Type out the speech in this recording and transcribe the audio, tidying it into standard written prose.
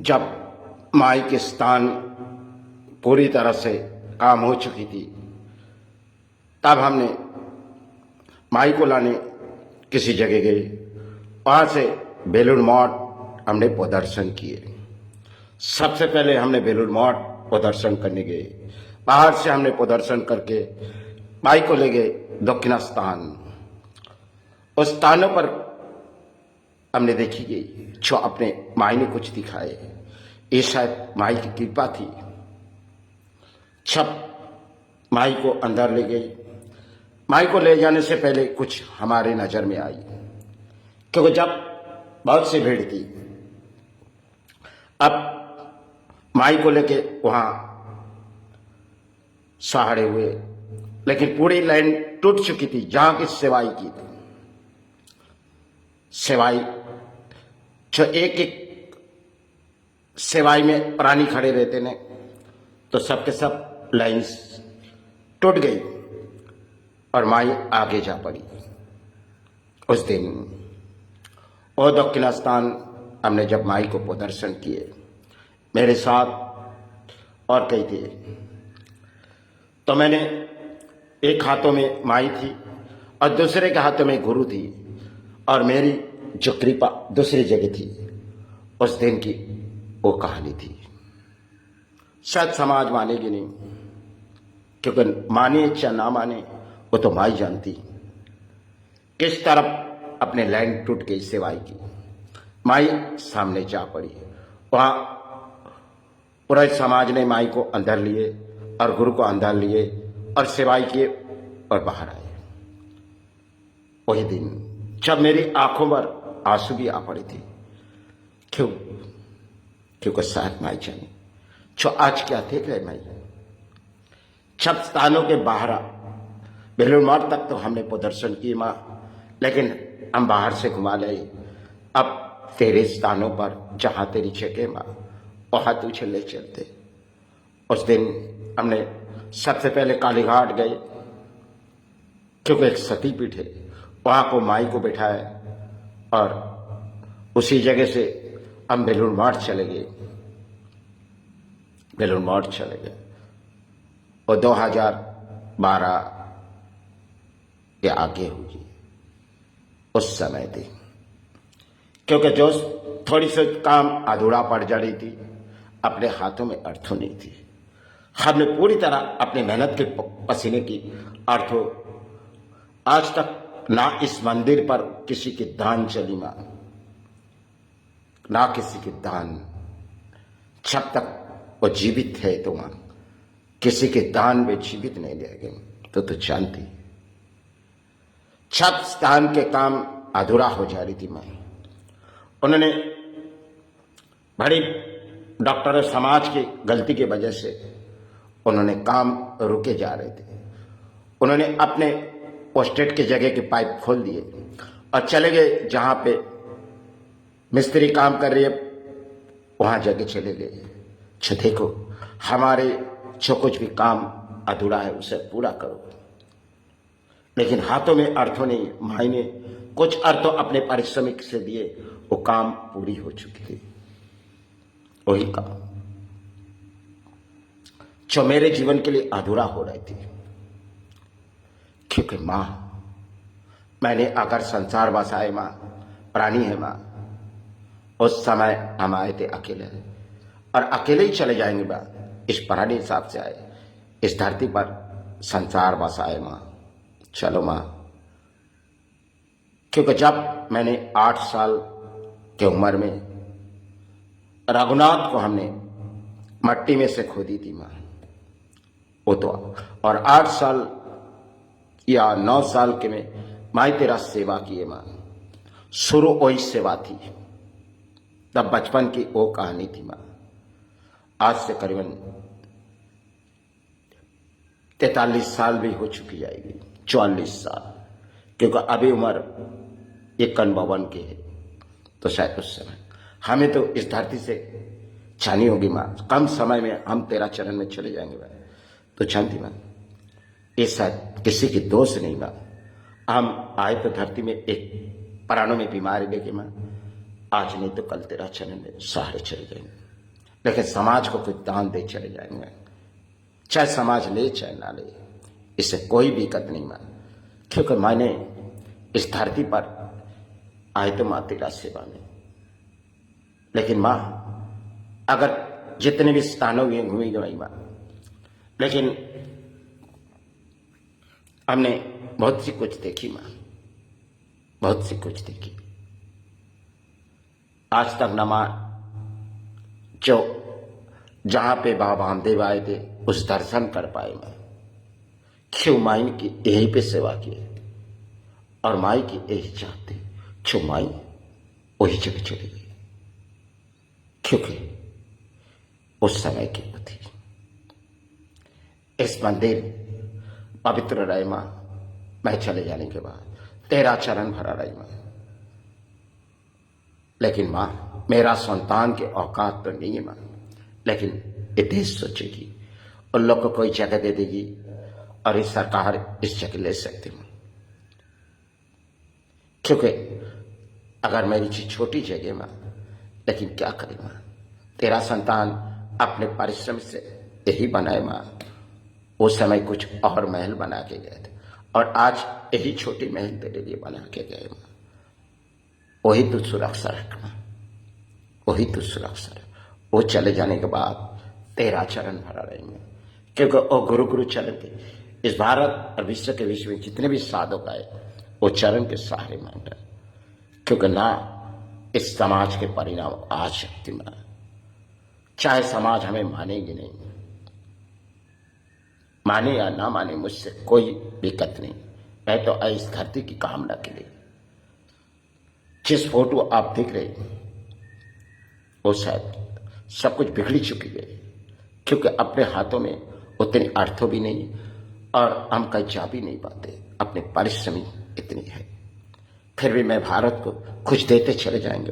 जब माई के स्थान पूरी तरह से काम हो चुकी थी, तब हमने माई को लाने किसी जगह गए। वहाँ से बेलूर मठ हमने प्रदर्शन किए। सबसे पहले हमने बेलूर मठ प्रदर्शन करने गए। बाहर से हमने प्रदर्शन करके माई को ले गए दक्षिण स्थान। उस स्थानों पर हमने देखी गई जो अपने माई ने कुछ दिखाए, ये शायद माई की कृपा थी। छप माई को अंदर ले गई। माई को ले जाने से पहले कुछ हमारे नजर में आई, क्योंकि जब बहुत सी भीड़ थी। अब माई को लेके वहां सहारे हुए, लेकिन पूरी लाइन टूट चुकी थी जहां की सेवाई की थी। सेवाई जो एक एक सेवाई में प्राणी खड़े रहते ने, तो सबके सब लाइन्स टूट गई और माई आगे जा पड़ी। उस दिन और दक्षिण स्थान हमने जब माई को प्रदर्शन किए, मेरे साथ और कई थे, तो मैंने एक हाथों में माई थी और दूसरे के हाथों में गुरु थी, और मेरी जो कृपा दूसरी जगह थी। उस दिन की वो कहानी थी। शायद समाज मानेगी नहीं, क्योंकि माने या ना माने वो तो माई जानती किस तरफ अपने लाइन टूट गई सेवाई की। माई सामने जा पड़ी। वहां पूरे समाज ने माई को अंदर लिए और गुरु को अंदर लिए और सेवाई किए और बाहर आए। वही दिन जब मेरी आंखों पर आंसू भी आ पड़ी थी। क्यों? क्योंकि शायद माई जाने जो आज क्या थे गए माई। छप स्थानों के बाहर बेलूर मठ तक तो हमने प्रदर्शन की माँ, लेकिन हम बाहर से घुमा लाए। अब तेरे स्थानों पर जहां तेरी जगह माँ, वहां तुझे ले चलते। उस दिन हमने सबसे पहले कालीघाट गए, क्योंकि एक सती पीठ है, वहां को माई को बिठाया और उसी जगह से हम बेलूर मठ चले गए। बेलूर मठ चले गए और 2012 के आगे हुई उस समय थी, क्योंकि जो थोड़ी सी काम अधूरा पड़ जा रही थी, अपने हाथों में अर्थों नहीं थी। हमने पूरी तरह अपनी मेहनत के पसीने की अर्थों, आज तक ना इस मंदिर पर किसी की दान चली मां, ना किसी की दान। जब तक वो जीवित है तो मां किसी के दान में जीवित नहीं रहेगी। तो जानती छत स्थान के काम अधूरा हो जा रही थी मां। उन्होंने बड़ी डॉक्टर समाज की गलती की वजह से उन्होंने काम रुके जा रहे थे। उन्होंने अपने पोस्टेट की जगह के पाइप खोल दिए और चले गए जहां पे मिस्त्री काम कर रही है, वहां जगह चले गए। जो देखो हमारे जो कुछ भी काम अधूरा है उसे पूरा करो। लेकिन हाथों में अर्थों नहीं, माई ने कुछ अर्थों अपने पारिश्रमिक से दिए, वो काम पूरी हो चुकी थी। वही काम जो मेरे जीवन के लिए अधूरा हो रही थी। क्योंकि मां, मैंने अगर संसार बसाए मां, प्राणी है मां। उस समय हम आए थे अकेले, और अकेले ही चले जाएंगे मां। इस प्राणी हिसाब से आए, इस धरती पर संसार बसाए मां। चलो मां। क्योंकि जब मैंने 8 साल की उम्र में रघुनाथ को हमने मट्टी में से खोदी थी मां, वो तो, और 8 साल या 9 साल के में माई तेरा सेवा किए मां। शुरू वही सेवा थी, तब बचपन की वो कहानी थी मां। आज से करीबन 43 साल भी हो चुकी जाएगी, 44 साल, क्योंकि अभी उम्र 51 की है। तो शायद उस समय हमें तो इस धरती से जानी होगी मां। कम समय में हम तेरा चरण में चले जाएंगे मां। तो जानती मां, ये शायद किसी की दोष नहीं मां। हम आए तो धरती में एक प्राणों में बीमारी लेके मां, आज नहीं तो कल तेरा चरण में सहारे चले जाएंगे। लेकिन समाज को कुछ दान दे चले जाएंगे, चाहे समाज ले चाहे ना ले, इससे कोई दिक्कत नहीं मां, क्योंकि मैंने इस धरती पर आए तो माँ तेरा सेवा में, लेकिन माँ अगर जितने भी स्थानों में घूमी गई माँ, लेकिन हमने बहुत सी कुछ देखी माँ, बहुत सी कुछ देखी। आज तक न माँ जो जहां पे बाबा रामदेव आए थे उस दर्शन कर पाए माँ, क्यों माई की यहीं पे सेवा की, और माई की यही चाहते जो माई वही जगह चली गई, क्योंकि उस समय की थी। इस मंदिर पवित्र रहे मां, मैं चले जाने के बाद तेरा चरण भरा रही मां, लेकिन मां मेरा संतान के औकात तो नहीं है मां, लेकिन ये देश सोचेगी, उन लोग को कोई जगह दे देगी और इस सरकार इस जगह ले सकती मां, क्योंकि अगर मेरी चीज छोटी जगह मां, लेकिन क्या करे मां, तेरा संतान अपने परिश्रम से यही बनाए मां। उस समय कुछ और महल बना के गए थे और आज यही छोटी महल तेरे लिए बना के गए मां। वही तो सुरक्षा रखना, वही तो सुरक्षा रख। वो चले जाने के बाद तेरा चरण भरा रहेंगे, क्योंकि वो गुरु गुरु चरण थे। इस भारत और विश्व के विश्व में जितने भी साधक आए वो चरण के सहारे मांग रहे, क्योंकि ना इस समाज के परिणाम आ सकती मां, चाहे समाज हमें मानेगी नहीं, माने या ना माने मुझसे कोई दिक्कत नहीं। मैं तो इस धरती की कामना के लिए, जिस फोटो आप देख रहे वो शायद सब कुछ बिगड़ी चुकी है, क्योंकि अपने हाथों में उतनी अर्थों भी नहीं और हम कहीं जा भी नहीं पाते, अपने परिश्रमी इतनी है। फिर भी मैं भारत को कुछ देते चले जाएंगे।